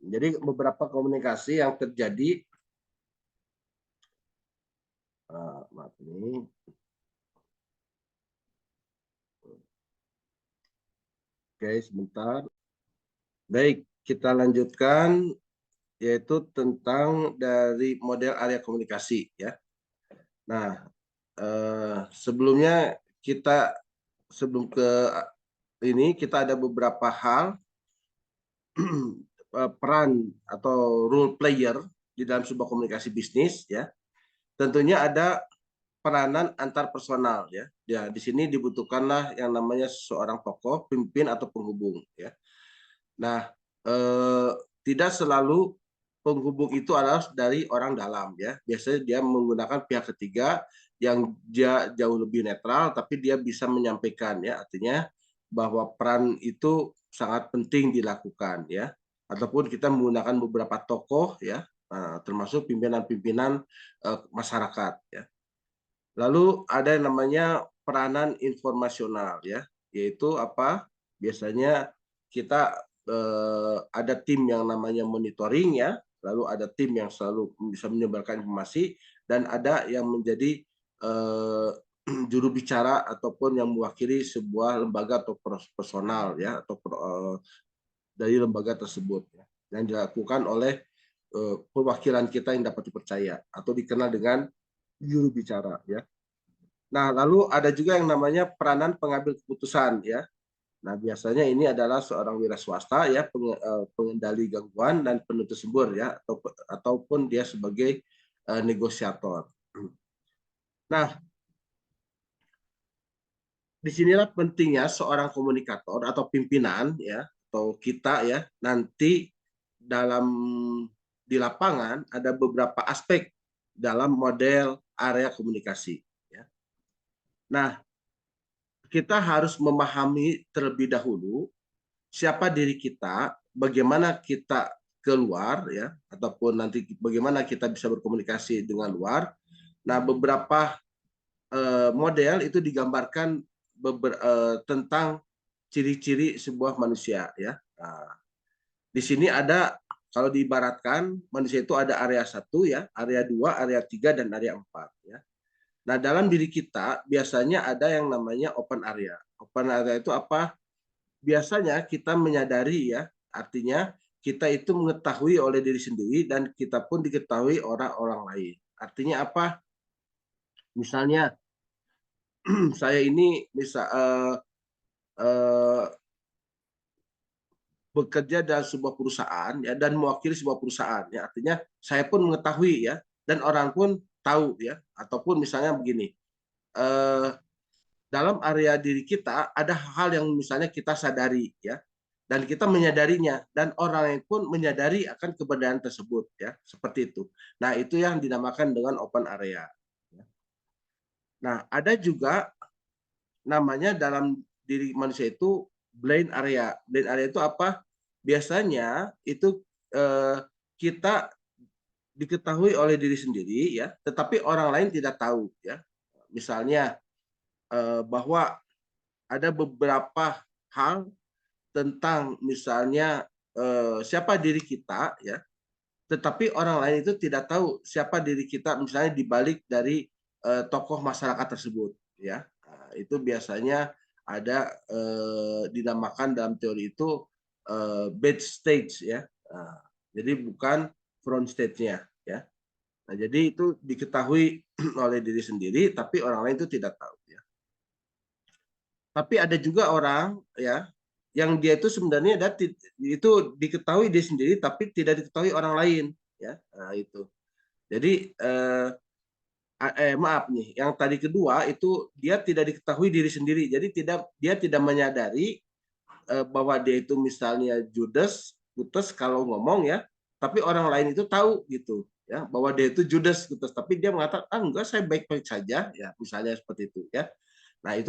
jadi beberapa komunikasi yang terjadi maaf ini. Oke, sebentar. Baik, kita lanjutkan yaitu tentang dari model area komunikasi ya. Nah, sebelumnya kita sebelum ke ini kita ada beberapa hal peran atau role player di dalam sebuah komunikasi bisnis ya. Tentunya ada peranan antar personal ya. Ya, di sini dibutuhkanlah yang namanya seorang tokoh, pemimpin atau penghubung ya. Nah, tidak selalu penghubung itu adalah dari orang dalam ya. Biasanya dia menggunakan pihak ketiga yang dia jauh lebih netral, tapi dia bisa menyampaikan ya. Artinya bahwa peran itu sangat penting dilakukan ya. Ataupun kita menggunakan beberapa tokoh ya, termasuk pimpinan-pimpinan masyarakat ya. Lalu ada yang namanya peranan informasional ya, yaitu apa? Biasanya kita ada tim yang namanya monitoring ya, lalu ada tim yang selalu bisa menyebarkan informasi, dan ada yang menjadi juru bicara ataupun yang mewakili sebuah lembaga atau personal ya, atau dari lembaga tersebut ya, yang dilakukan oleh perwakilan kita yang dapat dipercaya atau dikenal dengan juru bicara ya. Nah, lalu ada juga yang namanya peranan pengambil keputusan ya. Nah, biasanya ini adalah seorang wira swasta ya, pengendali gangguan dan penutup sumber ya, ataupun dia sebagai negosiator. Nah, disinilah pentingnya seorang komunikator atau pimpinan ya, atau kita ya, nanti dalam di lapangan ada beberapa aspek dalam model area komunikasi. Ya. Nah, kita harus memahami terlebih dahulu siapa diri kita, bagaimana kita keluar ya, ataupun nanti bagaimana kita bisa berkomunikasi dengan luar. Nah, beberapa model itu digambarkan tentang ciri-ciri sebuah manusia ya. Nah, di sini ada, kalau diibaratkan manusia itu ada area 1 ya, area 2, area 3 dan area 4 ya. Nah, dalam diri kita biasanya ada yang namanya open area. Open area itu apa? Biasanya kita menyadari ya, artinya kita itu mengetahui oleh diri sendiri dan kita pun diketahui orang-orang lain. Artinya apa? Misalnya saya ini bekerja dalam sebuah perusahaan ya dan mewakili sebuah perusahaan ya, artinya saya pun mengetahui ya dan orang pun tahu ya, ataupun misalnya begini, eh, dalam area diri kita ada hal yang misalnya kita sadari ya dan kita menyadarinya dan orang lain pun menyadari akan keberadaan tersebut ya, seperti itu. Nah, itu yang dinamakan dengan open area. Nah, ada juga namanya dalam diri manusia itu blind area. Blind area itu apa? Biasanya itu kita diketahui oleh diri sendiri ya, tetapi orang lain tidak tahu ya. Misalnya bahwa ada beberapa hal tentang misalnya siapa diri kita ya, tetapi orang lain itu tidak tahu siapa diri kita misalnya di balik dari tokoh masyarakat tersebut ya. Nah, itu biasanya ada dinamakan dalam teori itu back stage ya. Nah, jadi bukan front stage-nya ya. Nah, jadi itu diketahui oleh diri sendiri tapi orang lain itu tidak tahu ya. Tapi ada juga orang ya yang dia itu sebenarnya itu diketahui dia sendiri tapi tidak diketahui orang lain ya. Nah, itu. Jadi maaf nih, yang tadi kedua itu dia tidak diketahui diri sendiri. Jadi dia tidak menyadari bahwa dia itu misalnya Judas kalau ngomong ya, tapi orang lain itu tahu gitu ya bahwa dia itu Judas, tapi dia mengatakan enggak, saya baik-baik saja ya, misalnya seperti itu ya. Nah, itu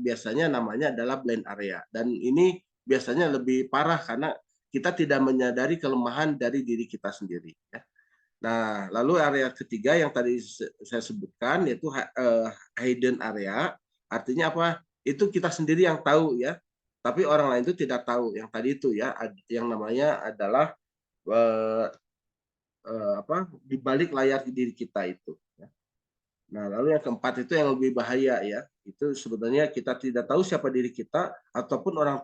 biasanya namanya adalah blind area dan ini biasanya lebih parah karena kita tidak menyadari kelemahan dari diri kita sendiri ya. Nah, lalu area ketiga yang tadi saya sebutkan yaitu hidden area, artinya apa? Itu kita sendiri yang tahu ya, tapi orang lain itu tidak tahu. Yang tadi itu ya, yang namanya adalah eh, di balik layar diri kita itu. Ya. Nah, lalu yang keempat itu yang lebih bahaya ya, itu sebenarnya kita tidak tahu siapa diri kita ataupun orang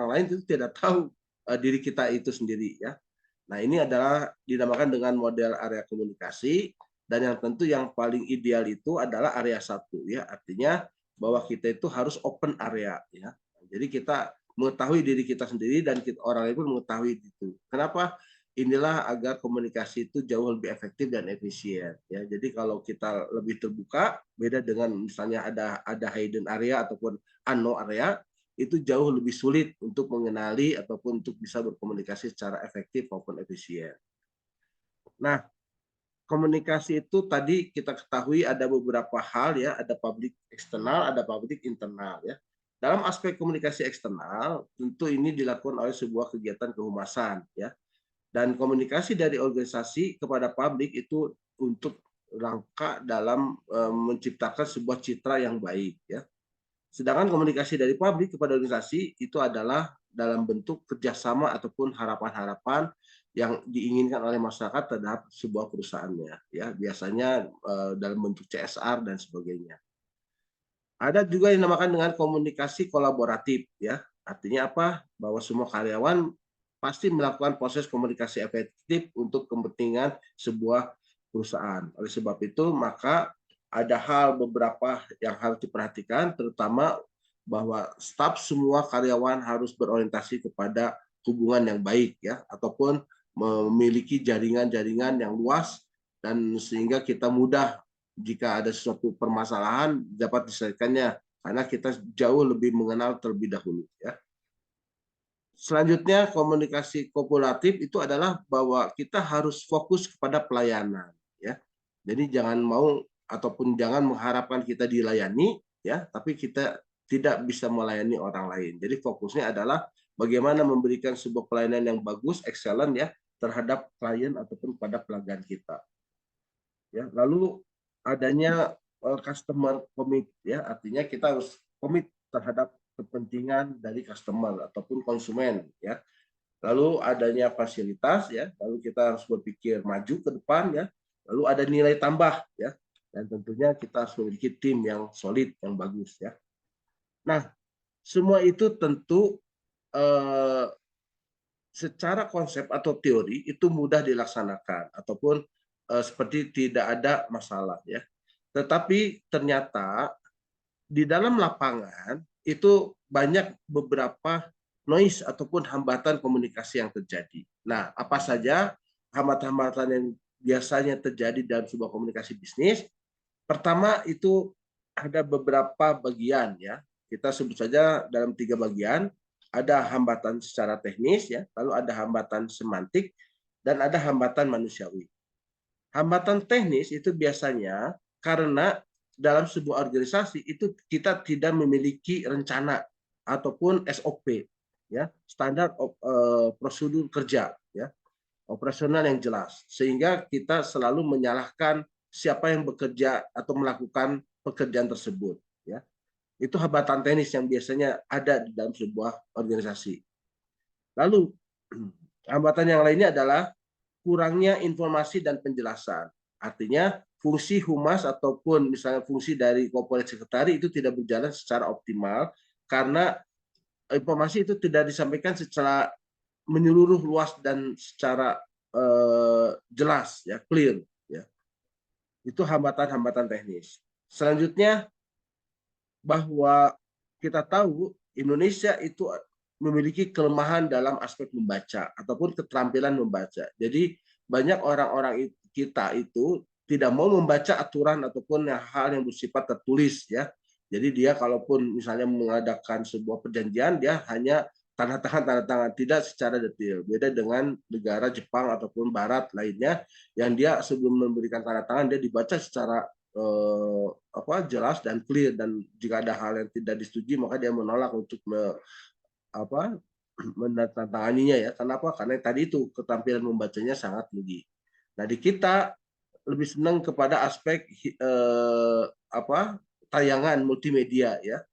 lain itu tidak tahu diri kita itu sendiri ya. Nah, ini adalah dinamakan dengan model area komunikasi dan yang tentu yang paling ideal itu adalah area satu ya, artinya bahwa kita itu harus open area ya. Jadi kita mengetahui diri kita sendiri dan orang lain pun mengetahui itu. Kenapa? Inilah agar komunikasi itu jauh lebih efektif dan efisien ya. Jadi kalau kita lebih terbuka, beda dengan misalnya ada hidden area ataupun unknown area, itu jauh lebih sulit untuk mengenali ataupun untuk bisa berkomunikasi secara efektif maupun efisien. Nah, komunikasi itu tadi kita ketahui ada beberapa hal ya, ada publik eksternal, ada publik internal ya. Dalam aspek komunikasi eksternal, tentu ini dilakukan oleh sebuah kegiatan kehumasan ya. Dan komunikasi dari organisasi kepada publik itu untuk rangka dalam menciptakan sebuah citra yang baik ya. Sedangkan komunikasi dari publik kepada organisasi itu adalah dalam bentuk kerjasama ataupun harapan-harapan yang diinginkan oleh masyarakat terhadap sebuah perusahaannya, ya biasanya dalam bentuk CSR dan sebagainya. Ada juga yang dinamakan dengan komunikasi kolaboratif, ya artinya apa? Bahwa semua karyawan pasti melakukan proses komunikasi efektif untuk kepentingan sebuah perusahaan. Oleh sebab itu, maka ada hal beberapa yang harus diperhatikan, terutama bahwa staf semua karyawan harus berorientasi kepada hubungan yang baik ya, ataupun memiliki jaringan-jaringan yang luas dan sehingga kita mudah jika ada suatu permasalahan dapat diselesaikannya karena kita jauh lebih mengenal terlebih dahulu ya. Selanjutnya komunikasi kopulatif itu adalah bahwa kita harus fokus kepada pelayanan ya. Jadi jangan mau ataupun jangan mengharapkan kita dilayani ya, tapi kita tidak bisa melayani orang lain. Jadi fokusnya adalah bagaimana memberikan sebuah pelayanan yang bagus, excellent ya terhadap klien ataupun pada pelanggan kita. Ya, lalu adanya customer commit ya, artinya kita harus komit terhadap kepentingan dari customer ataupun konsumen ya. Lalu adanya fasilitas ya, lalu kita harus berpikir maju ke depan ya. Lalu ada nilai tambah ya. Dan tentunya kita harus memiliki tim yang solid, yang bagus ya. Nah, semua itu tentu secara konsep atau teori itu mudah dilaksanakan ataupun seperti tidak ada masalah ya. Tetapi ternyata di dalam lapangan itu banyak beberapa noise ataupun hambatan komunikasi yang terjadi. Nah, apa saja hambatan-hambatan yang biasanya terjadi dalam sebuah komunikasi bisnis? Pertama itu ada beberapa bagian ya. Kita sebut saja dalam 3 bagian. Ada hambatan secara teknis ya, lalu ada hambatan semantik dan ada hambatan manusiawi. Hambatan teknis itu biasanya karena dalam sebuah organisasi itu kita tidak memiliki rencana ataupun SOP ya, standar prosedur kerja ya, operasional yang jelas, sehingga kita selalu menyalahkan siapa yang bekerja atau melakukan pekerjaan tersebut ya. Itu hambatan teknis yang biasanya ada di dalam sebuah organisasi. Lalu hambatan yang lainnya adalah kurangnya informasi dan penjelasan. Artinya fungsi humas ataupun misalnya fungsi dari corporate secretary itu tidak berjalan secara optimal karena informasi itu tidak disampaikan secara menyeluruh luas dan secara jelas ya, clear ya. Itu hambatan-hambatan teknis. Selanjutnya bahwa kita tahu Indonesia itu memiliki kelemahan dalam aspek membaca ataupun keterampilan membaca. Jadi banyak orang-orang kita itu tidak mau membaca aturan ataupun hal yang bersifat tertulis ya. Jadi dia kalaupun misalnya mengadakan sebuah perjanjian, dia hanya tanda tangan tidak secara detail. Beda dengan negara Jepang ataupun Barat lainnya yang dia sebelum memberikan tanda tangan dia dibaca secara jelas dan clear, dan jika ada hal yang tidak disetujui maka dia menolak untuk menandatanganinya ya. Kenapa? Karena tadi itu keterampilan membacanya sangat tinggi. Nah, di kita lebih senang kepada aspek tayangan multimedia ya.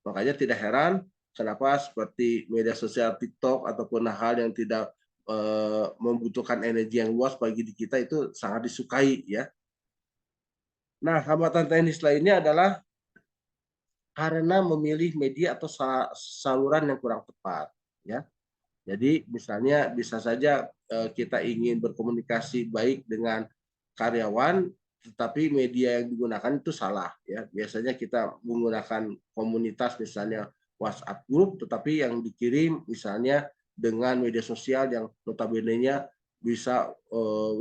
Makanya tidak heran kenapa seperti media sosial TikTok ataupun hal yang tidak membutuhkan energi yang luas bagi di kita itu sangat disukai ya. Nah, hambatan teknis lainnya adalah karena memilih media atau saluran yang kurang tepat ya. Jadi misalnya bisa saja kita ingin berkomunikasi baik dengan karyawan tetapi media yang digunakan itu salah ya. Biasanya kita menggunakan komunitas misalnya WhatsApp group tetapi yang dikirim misalnya dengan media sosial yang notabene-nya bisa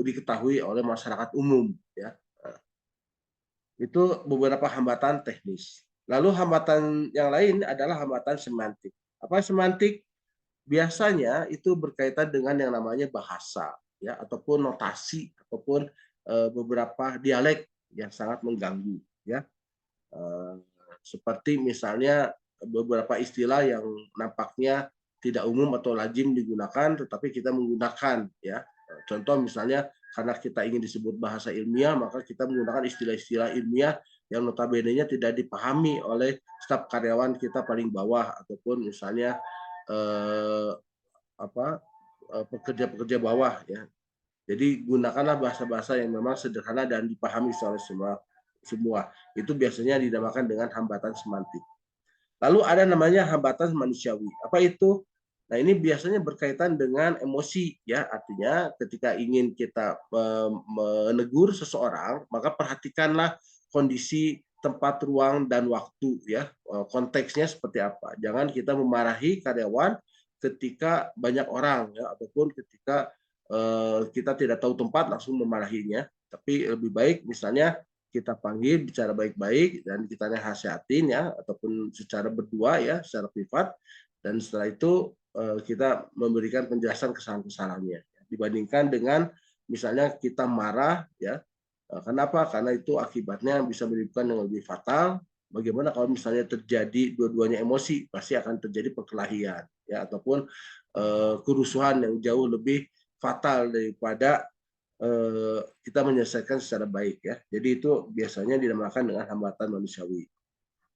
diketahui oleh masyarakat umum ya. Itu beberapa hambatan teknis. Lalu hambatan yang lain adalah hambatan semantik. Apa semantik? Biasanya itu berkaitan dengan yang namanya bahasa ya ataupun notasi ataupun beberapa dialek yang sangat mengganggu ya. Seperti misalnya beberapa istilah yang nampaknya tidak umum atau lazim digunakan tetapi kita menggunakan ya. Contoh misalnya karena kita ingin disebut bahasa ilmiah maka kita menggunakan istilah-istilah ilmiah yang notabene-nya tidak dipahami oleh staf karyawan kita paling bawah ataupun misalnya pekerja-pekerja bawah ya. Jadi gunakanlah bahasa-bahasa yang memang sederhana dan dipahami oleh semua. Itu biasanya dinamakan dengan hambatan semantik. Lalu ada namanya hambatan manusiawi. Apa itu? Nah, ini biasanya berkaitan dengan emosi ya. Artinya ketika ingin kita menegur seseorang, maka perhatikanlah kondisi tempat, ruang dan waktu ya. Konteksnya seperti apa. Jangan kita memarahi karyawan ketika banyak orang ya ataupun ketika kita tidak tahu tempat langsung memarahinya. Tapi lebih baik misalnya kita panggil bicara baik-baik dan kita nasihatin ya ataupun secara berdua ya secara privat, dan setelah itu kita memberikan penjelasan kesalahan-kesalahannya dibandingkan dengan misalnya kita marah ya. Kenapa? Karena itu akibatnya bisa menimbulkan yang lebih fatal. Bagaimana kalau misalnya terjadi dua-duanya emosi, pasti akan terjadi perkelahian ya ataupun kerusuhan yang jauh lebih fatal daripada kita menyelesaikan secara baik ya. Jadi itu biasanya dinamakan dengan hambatan manusiawi.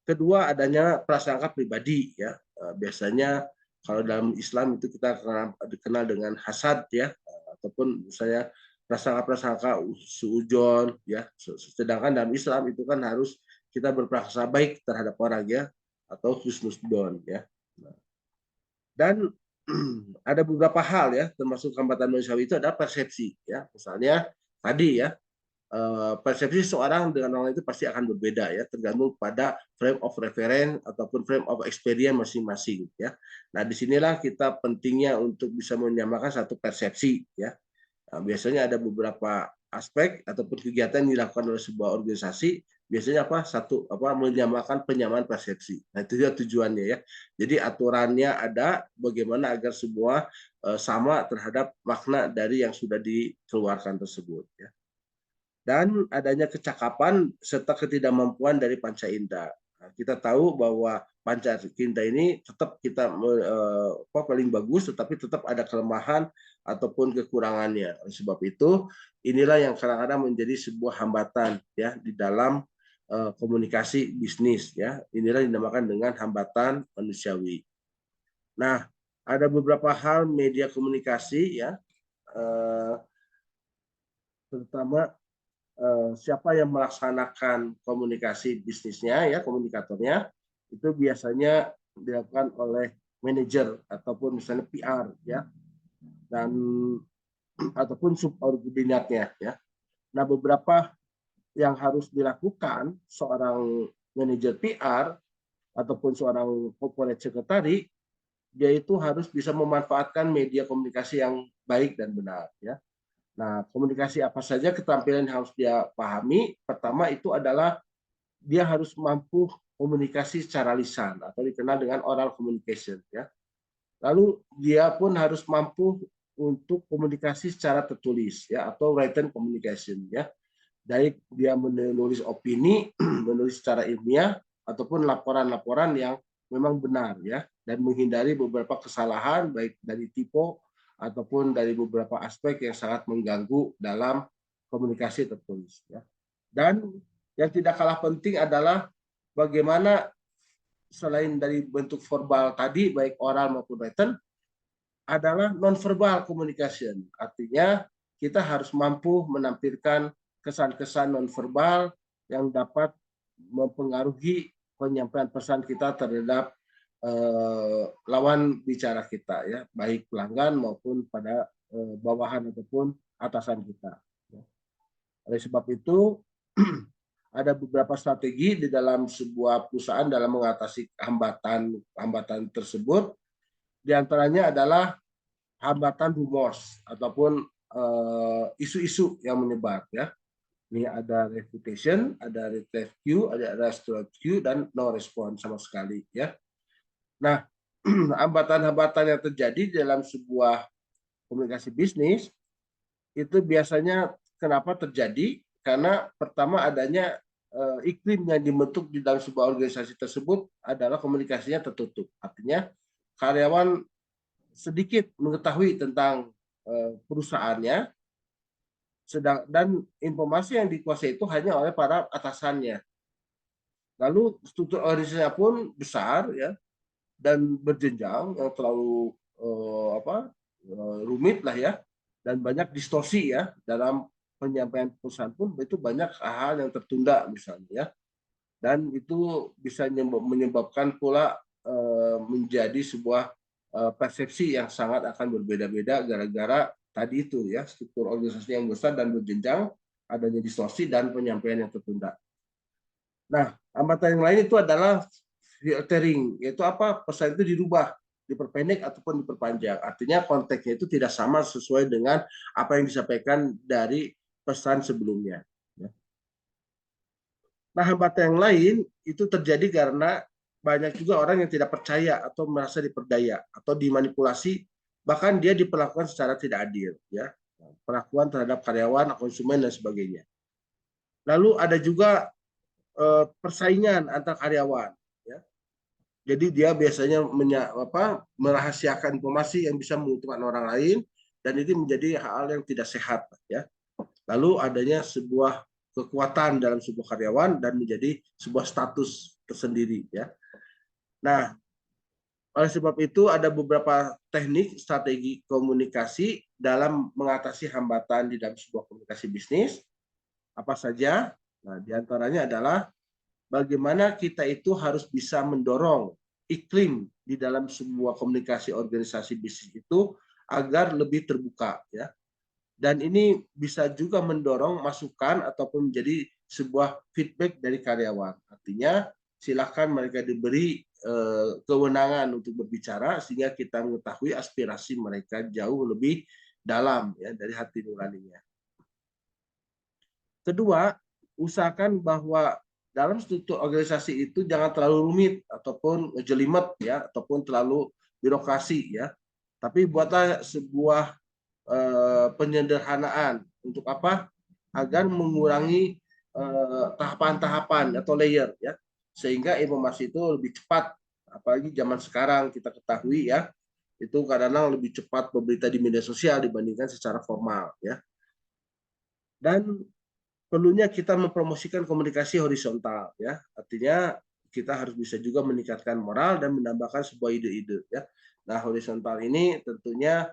Kedua, adanya prasangka pribadi ya. Biasanya kalau dalam Islam itu kita dikenal dengan hasad ya, ataupun misalnya prasangka-prasangka suudzon ya. Sedangkan dalam Islam itu kan harus kita berprasangka baik terhadap orang ya, atau husnudzon ya. Dan ada beberapa hal ya, termasuk hambatan manusiawi itu ada persepsi ya. Misalnya tadi ya, persepsi seorang dengan orang lain itu pasti akan berbeda ya, tergantung pada frame of reference ataupun frame of experience masing-masing ya. Nah, disinilah kita pentingnya untuk bisa menyamakan satu persepsi ya. Nah, biasanya ada beberapa aspek ataupun kegiatan yang dilakukan oleh sebuah organisasi, biasanya apa? Satu, apa, menyamakan penyamaan persepsi. Nah, itu dia tujuannya ya. Jadi aturannya ada bagaimana agar semua sama terhadap makna dari yang sudah dikeluarkan tersebut ya. Dan adanya kecakapan serta ketidakmampuan dari panca indera. Nah, kita tahu bahwa panca indera ini tetap kita paling bagus, tetapi tetap ada kelemahan ataupun kekurangannya. Oleh sebab itu, inilah yang kadang-kadang menjadi sebuah hambatan ya di dalam komunikasi bisnis ya. Inilah yang dinamakan dengan hambatan manusiawi. Nah, ada beberapa hal media komunikasi ya, terutama siapa yang melaksanakan komunikasi bisnisnya ya, komunikatornya itu biasanya dilakukan oleh manajer ataupun misalnya PR ya, dan ataupun subordinatnya ya. Nah, beberapa yang harus dilakukan seorang manajer PR ataupun seorang corporate secretary, dia itu harus bisa memanfaatkan media komunikasi yang baik dan benar ya. Nah, komunikasi apa saja keterampilan yang harus dia pahami? Pertama itu adalah dia harus mampu komunikasi secara lisan atau dikenal dengan oral communication ya. Lalu dia pun harus mampu untuk komunikasi secara tertulis ya, atau written communication ya. Baik dia menulis opini, menulis secara ilmiah ataupun laporan-laporan yang memang benar ya, dan menghindari beberapa kesalahan baik dari tipe ataupun dari beberapa aspek yang sangat mengganggu dalam komunikasi tertulis ya. Dan yang tidak kalah penting adalah bagaimana selain dari bentuk verbal tadi baik oral maupun written, adalah non-verbal communication. Artinya kita harus mampu menampilkan kesan-kesan non-verbal yang dapat mempengaruhi penyampaian pesan kita terhadap lawan bicara kita ya, baik pelanggan maupun pada bawahan ataupun atasan kita. Oleh sebab itu ada beberapa strategi di dalam sebuah perusahaan dalam mengatasi hambatan tersebut. Di antaranya adalah hambatan rumors ataupun isu-isu yang menyebar ya. Ini ada reputation, ada retrieve queue, ada restore queue, dan no response sama sekali ya. Nah, hambatan-hambatan yang terjadi dalam sebuah komunikasi bisnis itu biasanya kenapa terjadi? Karena pertama adanya iklim yang dibentuk di dalam sebuah organisasi tersebut adalah komunikasinya tertutup. Artinya karyawan sedikit mengetahui tentang perusahaannya, dan informasi yang dikuasai itu hanya oleh para atasannya. Lalu struktur organisasinya pun besar ya, dan berjenjang yang terlalu rumit lah ya, dan banyak distorsi ya dalam penyampaian perusahaan pun itu banyak hal yang tertunda misalnya ya, dan itu bisa menyebabkan pula menjadi sebuah persepsi yang sangat akan berbeda-beda gara-gara tadi itu ya, struktur organisasi yang besar dan berjenjang, adanya distorsi dan penyampaian yang tertunda. Nah, hambatan yang lain itu adalah filtering, yaitu apa? Pesan itu dirubah, diperpendek ataupun diperpanjang. Artinya konteksnya itu tidak sama sesuai dengan apa yang disampaikan dari pesan sebelumnya. Nah, hambatan yang lain itu terjadi karena banyak juga orang yang tidak percaya atau merasa diperdaya atau dimanipulasi, bahkan dia diperlakukan secara tidak adil ya, perlakuan terhadap karyawan, konsumen dan sebagainya. Lalu ada juga persaingan antar karyawan ya. Jadi dia biasanya merahasiakan informasi yang bisa menguntungkan orang lain, dan ini menjadi hal yang tidak sehat ya. Lalu adanya sebuah kekuatan dalam sebuah karyawan dan menjadi sebuah status tersendiri ya. Nah, oleh sebab itu ada beberapa teknik strategi komunikasi dalam mengatasi hambatan di dalam sebuah komunikasi bisnis. Apa saja? Nah, diantaranya adalah bagaimana kita itu harus bisa mendorong iklim di dalam sebuah komunikasi organisasi bisnis itu agar lebih terbuka ya. Dan ini bisa juga mendorong masukan ataupun menjadi sebuah feedback dari karyawan. Artinya silakan mereka diberi kewenangan untuk berbicara sehingga kita mengetahui aspirasi mereka jauh lebih dalam ya dari hati nuraninya. Kedua, usahakan bahwa dalam struktur organisasi itu jangan terlalu rumit ataupun jelimet ya ataupun terlalu birokrasi ya. Tapi buatlah sebuah penyederhanaan untuk apa? Agar mengurangi tahapan-tahapan atau layer ya. Sehingga informasi itu lebih cepat. Apalagi zaman sekarang kita ketahui ya, itu kadang-kadang lebih cepat berita di media sosial dibandingkan secara formal ya. Dan perlunya kita mempromosikan komunikasi horizontal ya. Artinya kita harus bisa juga meningkatkan moral dan menambahkan sebuah ide-ide ya. Nah, horizontal ini tentunya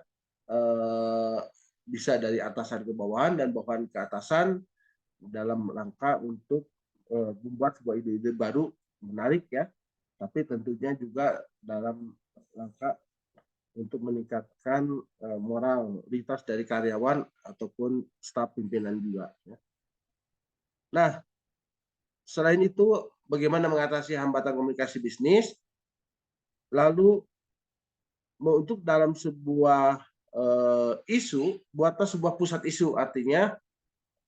bisa dari atasan ke bawahan dan bawahan ke atasan dalam rangka untuk membuat sebuah ide-ide baru menarik ya. Tapi tentunya juga dalam rangka untuk meningkatkan moralitas dari karyawan ataupun staf pimpinan juga ya. Nah, selain itu, bagaimana mengatasi hambatan komunikasi bisnis? Lalu, untuk dalam sebuah isu, buatlah sebuah pusat isu. Artinya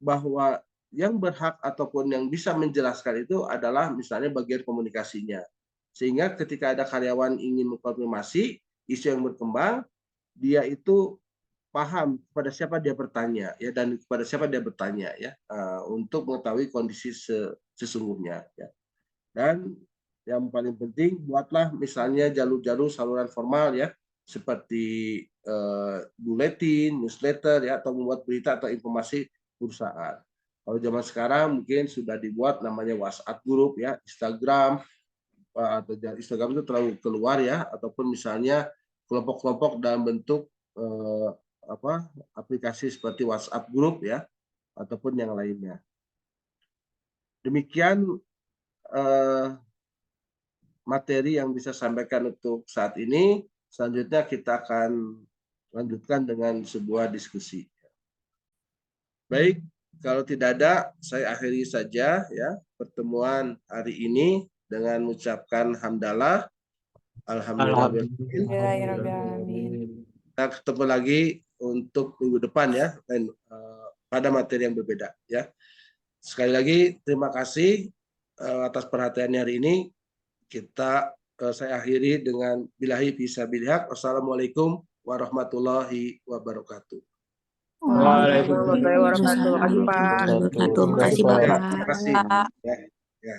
bahwa yang berhak ataupun yang bisa menjelaskan itu adalah misalnya bagian komunikasinya. Sehingga ketika ada karyawan ingin mengkonfirmasi isu yang berkembang, dia itu paham kepada siapa dia bertanya ya dan kepada siapa dia bertanya ya untuk mengetahui kondisi sesungguhnya ya. Dan yang paling penting buatlah misalnya jalur-jalur saluran formal ya seperti buletin, newsletter ya atau membuat berita atau informasi perusahaan. Kalau zaman sekarang mungkin sudah dibuat namanya WhatsApp group ya, Instagram atau Instagram itu terlalu keluar ya ataupun misalnya kelompok-kelompok dalam bentuk aplikasi seperti WhatsApp group ya ataupun yang lainnya. Demikian materi yang bisa sampaikan untuk saat ini. Selanjutnya kita akan lanjutkan dengan sebuah diskusi. Baik, kalau tidak ada, saya akhiri saja ya pertemuan hari ini dengan mengucapkan hamdalah. Alhamdulillah. Kita ketemu lagi untuk minggu depan ya, dan pada materi yang berbeda ya. Sekali lagi terima kasih atas perhatiannya hari ini. Saya akhiri dengan billahi fisabilillah. Wassalamualaikum warahmatullahi wabarakatuh. Waalaikumsalam warahmatullahi wabarakatuh. Terima kasih Bapak. Terima kasih. Ya.